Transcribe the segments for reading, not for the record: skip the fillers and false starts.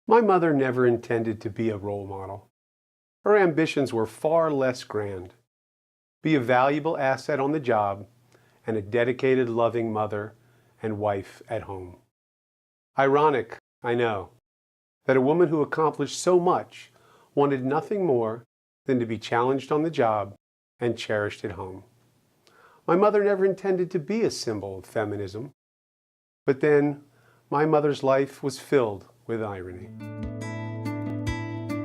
My mother never intended to be a role model. Her ambitions were far less grand. Be a valuable asset on the job and a dedicated, loving mother and wife at home. Ironic, I know, that a woman who accomplished so much wanted nothing more than to be challenged on the job and cherished at home. My mother never intended to be a symbol of feminism, but then my mother's life was filled with irony.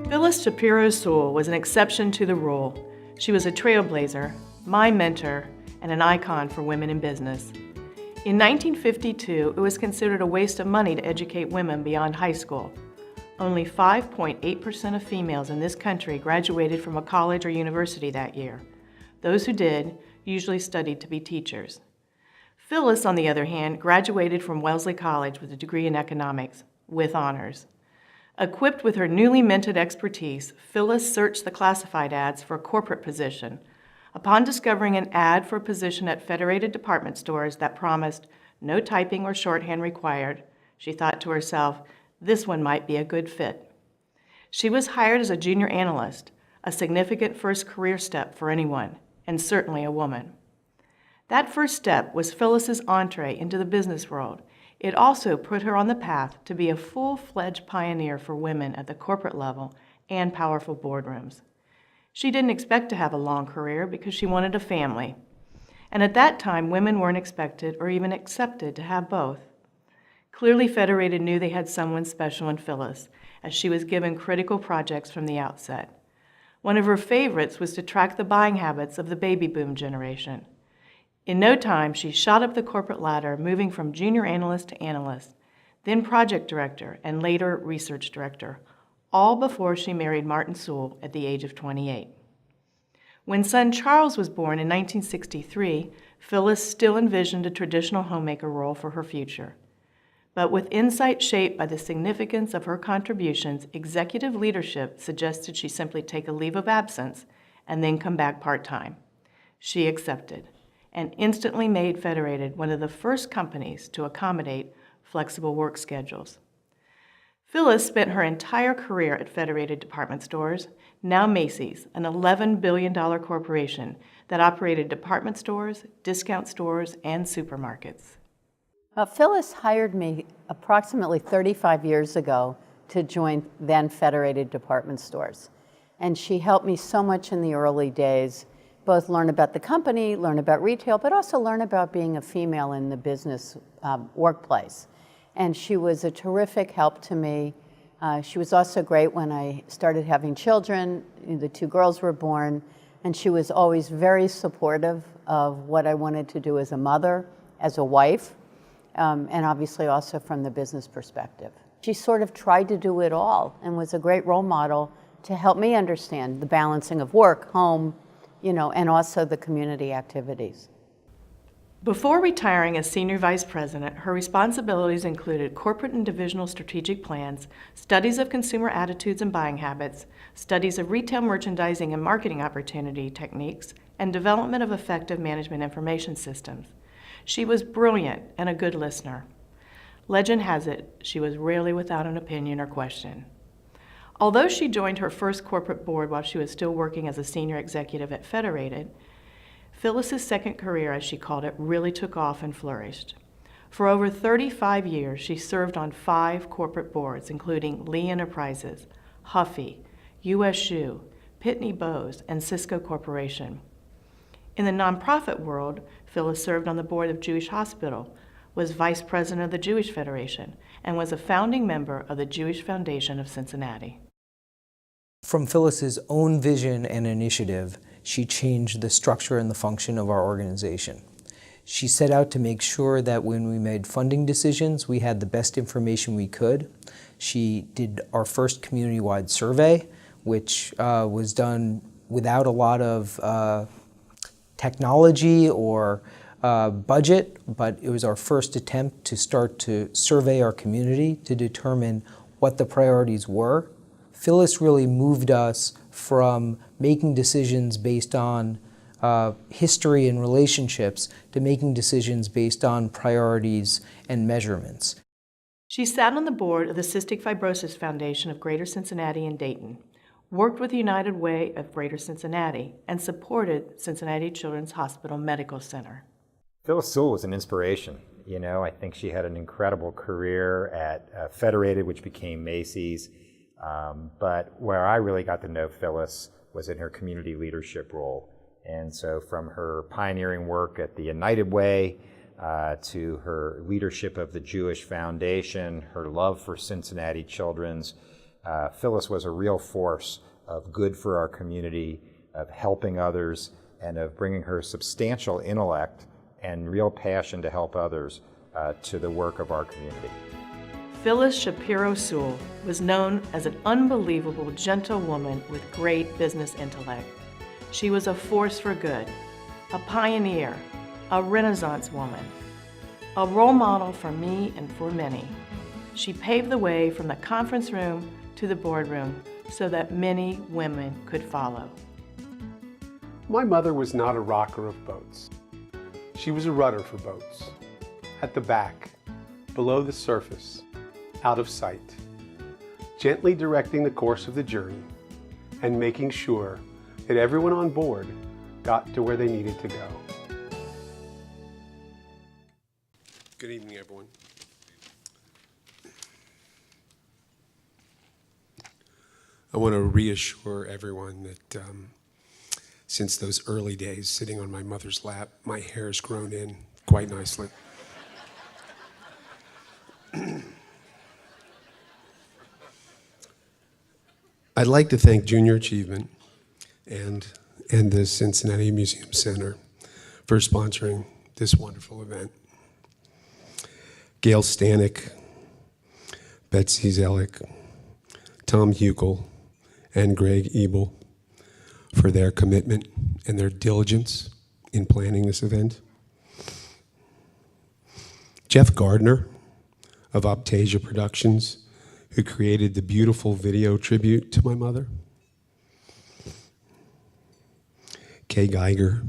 Phyllis Shapiro Sewell was an exception to the rule. She was a trailblazer, my mentor, and an icon for women in business. In 1952, it was considered a waste of money to educate women beyond high school. Only 5.8% of females in this country graduated from a college or university that year. Those who did usually studied to be teachers. Phyllis, on the other hand, graduated from Wellesley College with a degree in economics, with honors. Equipped with her newly minted expertise, Phyllis searched the classified ads for a corporate position. Upon discovering an ad for a position at Federated Department Stores that promised no typing or shorthand required, she thought to herself, this one might be a good fit. She was hired as a junior analyst, a significant first career step for anyone, and certainly a woman. That first step was Phyllis's entree into the business world. It also put her on the path to be a full-fledged pioneer for women at the corporate level and powerful boardrooms. She didn't expect to have a long career because she wanted a family. And at that time, women weren't expected or even accepted to have both. Clearly, Federated knew they had someone special in Phyllis, as she was given critical projects from the outset. One of her favorites was to track the buying habits of the baby boom generation. In no time, she shot up the corporate ladder, moving from junior analyst to analyst, then project director, and later research director, all before she married Martin Sewell at the age of 28. When son Charles was born in 1963, Phyllis still envisioned a traditional homemaker role for her future. But with insight shaped by the significance of her contributions, executive leadership suggested she simply take a leave of absence and then come back part-time. She accepted and instantly made Federated one of the first companies to accommodate flexible work schedules. Phyllis spent her entire career at Federated Department Stores, now Macy's, an $11 billion corporation that operated department stores, discount stores, and supermarkets. Phyllis hired me approximately 35 years ago to join then Federated Department Stores. And she helped me so much in the early days, both learn about the company, learn about retail, but also learn about being a female in the business workplace. And she was a terrific help to me. She was also great when I started having children. The two girls were born, and she was always very supportive of what I wanted to do as a mother, as a wife, and obviously also from the business perspective. She sort of tried to do it all and was a great role model to help me understand the balancing of work, home, and also the community activities. Before retiring as Senior Vice President, her responsibilities included corporate and divisional strategic plans, studies of consumer attitudes and buying habits, studies of retail merchandising and marketing opportunity techniques, and development of effective management information systems. She was brilliant and a good listener. Legend has it, she was rarely without an opinion or question. Although she joined her first corporate board while she was still working as a senior executive at Federated, Phyllis's second career, as she called it, really took off and flourished. For over 35 years, she served on 5 corporate boards, including Lee Enterprises, Huffy, U.S. Shoe, Pitney Bowes, and Cisco Corporation. In the nonprofit world, Phyllis served on the board of Jewish Hospital, was vice president of the Jewish Federation, and was a founding member of the Jewish Foundation of Cincinnati. From Phyllis's own vision and initiative, she changed the structure and the function of our organization. She set out to make sure that when we made funding decisions, we had the best information we could. She did our first community-wide survey, which was done without a lot of technology or budget, but it was our first attempt to start to survey our community to determine what the priorities were. Phyllis really moved us from making decisions based on history and relationships to making decisions based on priorities and measurements. She sat on the board of the Cystic Fibrosis Foundation of Greater Cincinnati and Dayton, worked with the United Way of Greater Cincinnati, and supported Cincinnati Children's Hospital Medical Center. Phyllis Sewell was an inspiration. You know, I think she had an incredible career at Federated, which became Macy's. But where I really got to know Phyllis was in her community leadership role. And so from her pioneering work at the United Way to her leadership of the Jewish Foundation, her love for Cincinnati Children's, Phyllis was a real force of good for our community, of helping others, and of bringing her substantial intellect and real passion to help others to the work of our community. Phyllis Shapiro Sewell was known as an unbelievable, gentle woman with great business intellect. She was a force for good, a pioneer, a Renaissance woman, a role model for me and for many. She paved the way from the conference room to the boardroom so that many women could follow. My mother was not a rocker of boats. She was a rudder for boats, at the back, below the surface, out of sight, gently directing the course of the journey and making sure that everyone on board got to where they needed to go. Good evening, everyone. I want to reassure everyone that since those early days sitting on my mother's lap, my hair's grown in quite nicely. I'd like to thank Junior Achievement and the Cincinnati Museum Center for sponsoring this wonderful event. Gail Stanek, Betsy Zellick, Tom Huckel, and Greg Ebel for their commitment and their diligence in planning this event. Jeff Gardner of Optasia Productions, who created the beautiful video tribute to my mother. Kay Geiger,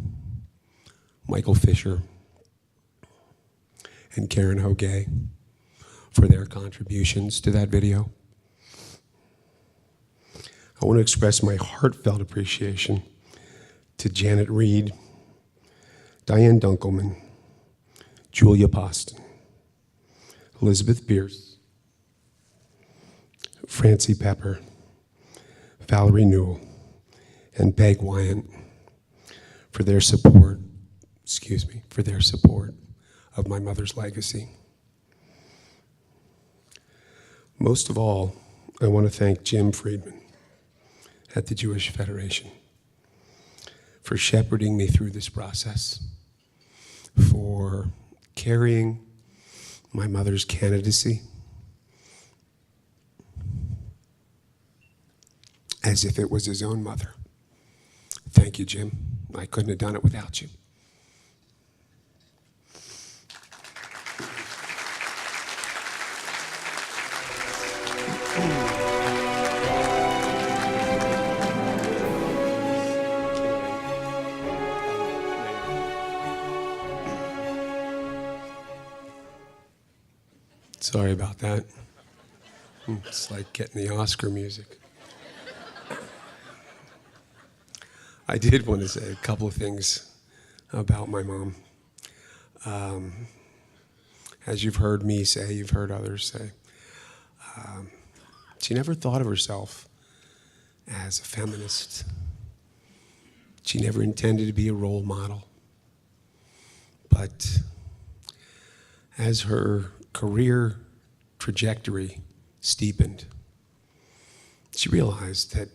Michael Fisher, and Karen Hogue for their contributions to that video. I want to express my heartfelt appreciation to Janet Reed, Diane Dunkelman, Julia Poston, Elizabeth Pierce, Francie Pepper, Valerie Newell, and Peg Wyant for their support of my mother's legacy. Most of all, I want to thank Jim Friedman at the Jewish Federation for shepherding me through this process, for carrying my mother's candidacy as if it was his own mother. Thank you, Jim. I couldn't have done it without you. Sorry about that. It's like getting the Oscar music. I did want to say a couple of things about my mom. As you've heard me say, you've heard others say, she never thought of herself as a feminist. She never intended to be a role model. But as her career trajectory steepened, she realized that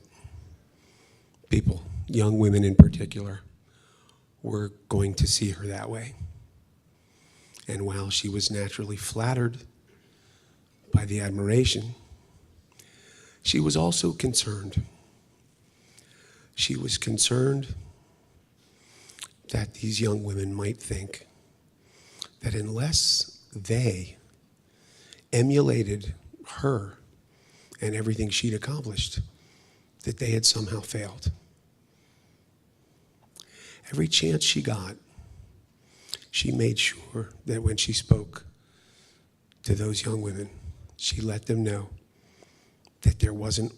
people, young women in particular, were going to see her that way. And while she was naturally flattered by the admiration, she was also concerned. She was concerned that these young women might think that unless they emulated her and everything she'd accomplished, that they had somehow failed. Every chance she got, she made sure that when she spoke to those young women, She let them know that there wasn't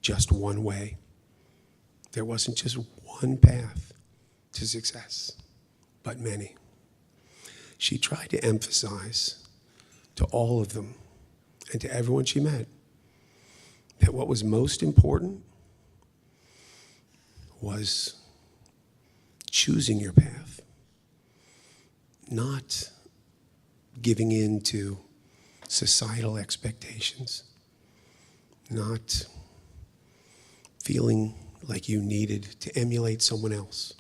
just one way. There wasn't just one path to success, but many. She tried to emphasize to all of them and to everyone she met that what was most important was choosing your path, not giving in to societal expectations, not feeling like you needed to emulate someone else,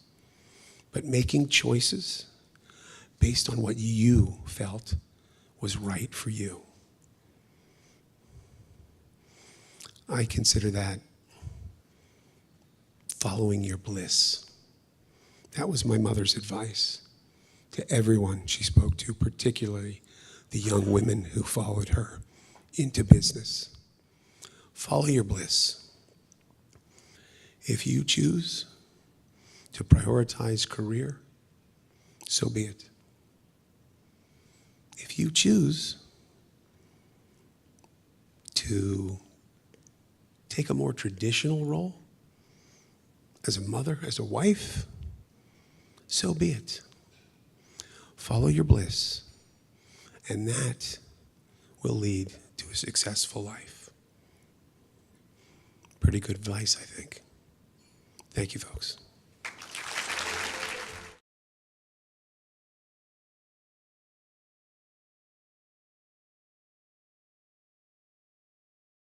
but making choices based on what you felt was right for you. I consider that following your bliss. That was my mother's advice to everyone she spoke to, particularly the young women who followed her into business. Follow your bliss. If you choose to prioritize career, so be it. If you choose to take a more traditional role as a mother, as a wife, so be it. Follow your bliss, and that will lead to a successful life. Pretty good advice, I think. Thank you, folks.